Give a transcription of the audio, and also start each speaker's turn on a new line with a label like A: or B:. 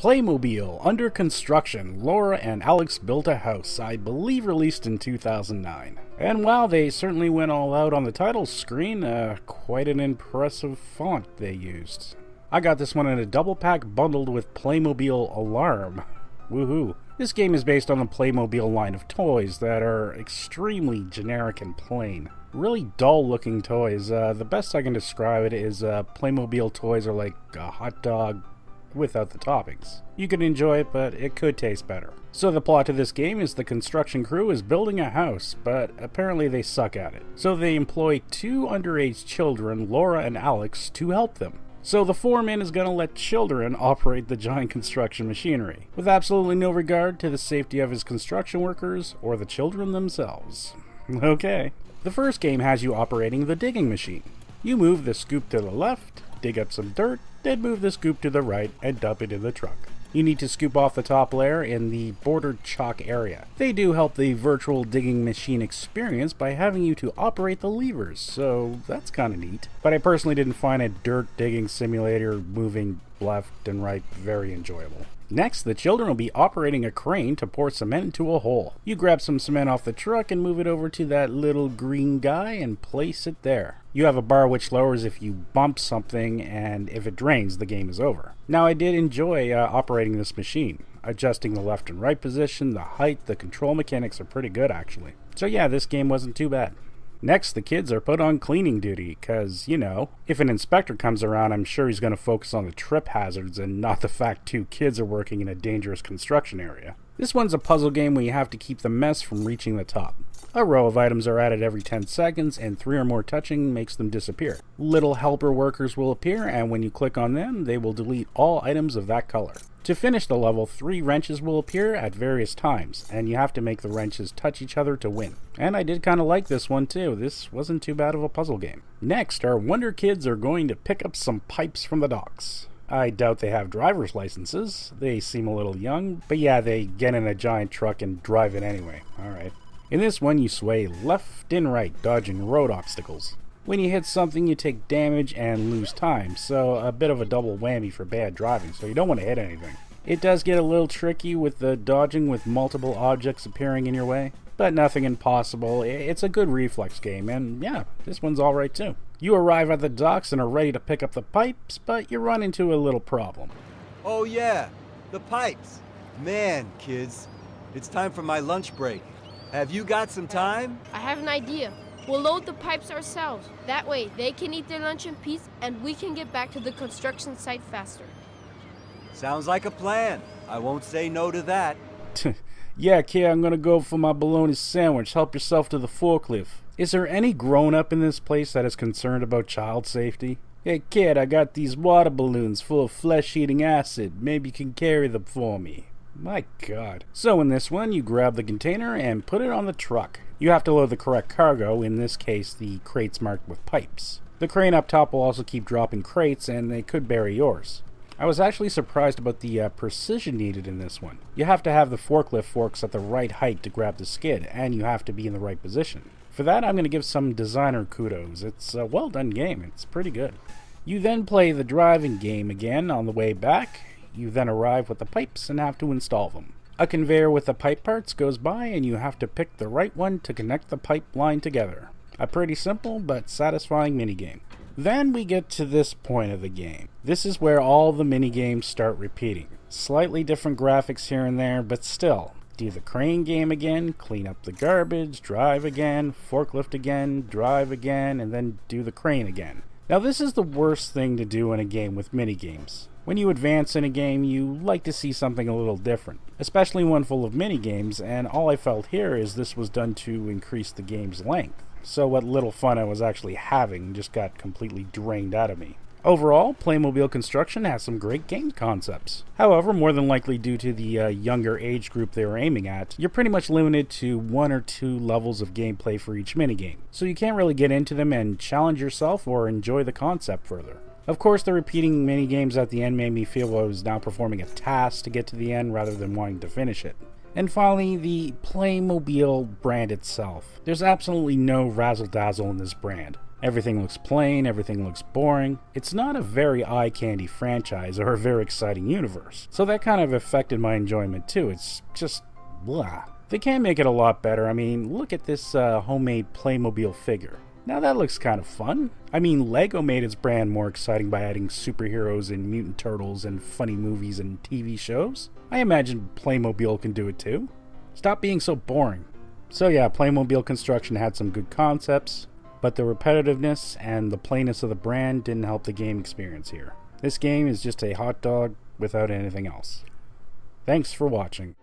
A: Playmobil, under construction. Laura and Alex built a house, I believe released in 2009. And wow, they certainly went all out on the title screen. Quite an impressive font they used. I got this one in a double pack bundled with Playmobil Alarm. Woohoo. This game is based on the Playmobil line of toys that are extremely generic and plain. Really dull looking toys. The best I can describe it is Playmobil toys are like a hot dog without the toppings. You can enjoy it, but it could taste better. So the plot to this game is the construction crew is building a house, but apparently they suck at it. So they employ two underage children, Laura and Alex, to help them. So the foreman is going to let children operate the giant construction machinery, with absolutely no regard to the safety of his construction workers or the children themselves. Okay. The first game has you operating the digging machine. You move the scoop to the left, dig up some dirt, then move the scoop to the right and dump it in the truck. You need to scoop off the top layer in the bordered chalk area. They do help the virtual digging machine experience by having you to operate the levers, so that's kind of neat. But I personally didn't find a dirt digging simulator moving left and right very enjoyable. Next, the children will be operating a crane to pour cement into a hole. You grab some cement off the truck and move it over to that little green guy and place it there. You have a bar which lowers if you bump something, and if it drains, the game is over. Now, I did enjoy operating this machine. Adjusting the left and right position, the height, the control mechanics are pretty good actually. So yeah, this game wasn't too bad. Next, the kids are put on cleaning duty, cause, you know, if an inspector comes around, I'm sure he's going to focus on the trip hazards and not the fact two kids are working in a dangerous construction area. This one's a puzzle game where you have to keep the mess from reaching the top. A row of items are added every 10 seconds, and 3 or more touching makes them disappear. Little helper workers will appear, and when you click on them, they will delete all items of that color. To finish the level, 3 wrenches will appear at various times, and you have to make the wrenches touch each other to win. And I did kind of like this one too. This wasn't too bad of a puzzle game. Next, our Wonder Kids are going to pick up some pipes from the docks. I doubt they have driver's licenses. They seem a little young, but yeah, they get in a giant truck and drive it anyway. Alright. In this one, you sway left and right, dodging road obstacles. When you hit something, you take damage and lose time, so a bit of a double whammy for bad driving, so you don't want to hit anything. It does get a little tricky with the dodging with multiple objects appearing in your way, but nothing impossible. It's a good reflex game, and yeah, this one's alright too. You arrive at the docks and are ready to pick up the pipes, but you run into a little problem.
B: Oh yeah, the pipes. Man, kids, it's time for my lunch break. Have you got some time?
C: I have an idea. We'll load the pipes ourselves. That way, they can eat their lunch in peace, and we can get back to the construction site faster.
B: Sounds like a plan. I won't say no to that.
A: Yeah, kid, I'm gonna go for my bologna sandwich. Help yourself to the forklift. Is there any grown-up in this place that is concerned about child safety? Hey, kid, I got these water balloons full of flesh-eating acid. Maybe you can carry them for me. My God. So in this one, you grab the container and put it on the truck. You have to load the correct cargo, in this case the crates marked with pipes. The crane up top will also keep dropping crates, and they could bury yours. I was actually surprised about the precision needed in this one. You have to have the forklift forks at the right height to grab the skid, and you have to be in the right position. For that, I'm going to give some designer kudos. It's a well done game. It's pretty good. You then play the driving game again on the way back. You then arrive with the pipes and have to install them. A conveyor with the pipe parts goes by and you have to pick the right one to connect the pipeline together. A pretty simple but satisfying minigame. Then we get to this point of the game. This is where all the minigames start repeating. Slightly different graphics here and there, but still. Do the crane game again, clean up the garbage, drive again, forklift again, drive again, and then do the crane again. Now this is the worst thing to do in a game with minigames. When you advance in a game, you like to see something a little different, especially one full of minigames, and all I felt here is this was done to increase the game's length. So what little fun I was actually having just got completely drained out of me. Overall, Playmobil Construction has some great game concepts. However, more than likely due to the younger age group they were aiming at, you're pretty much limited to 1 or 2 levels of gameplay for each minigame, so you can't really get into them and challenge yourself or enjoy the concept further. Of course, the repeating minigames at the end made me feel I was now performing a task to get to the end rather than wanting to finish it. And finally, the Playmobil brand itself. There's absolutely no razzle-dazzle in this brand. Everything looks plain, everything looks boring. It's not a very eye-candy franchise or a very exciting universe, so that kind of affected my enjoyment too. It's just blah. They can make it a lot better. I mean, look at this homemade Playmobil figure. Now that looks kind of fun. I mean, Lego made its brand more exciting by adding superheroes and mutant turtles and funny movies and TV shows. I imagine Playmobil can do it too. Stop being so boring. So yeah, Playmobil Construction had some good concepts, but the repetitiveness and the plainness of the brand didn't help the game experience here. This game is just a hot dog without anything else. Thanks for watching.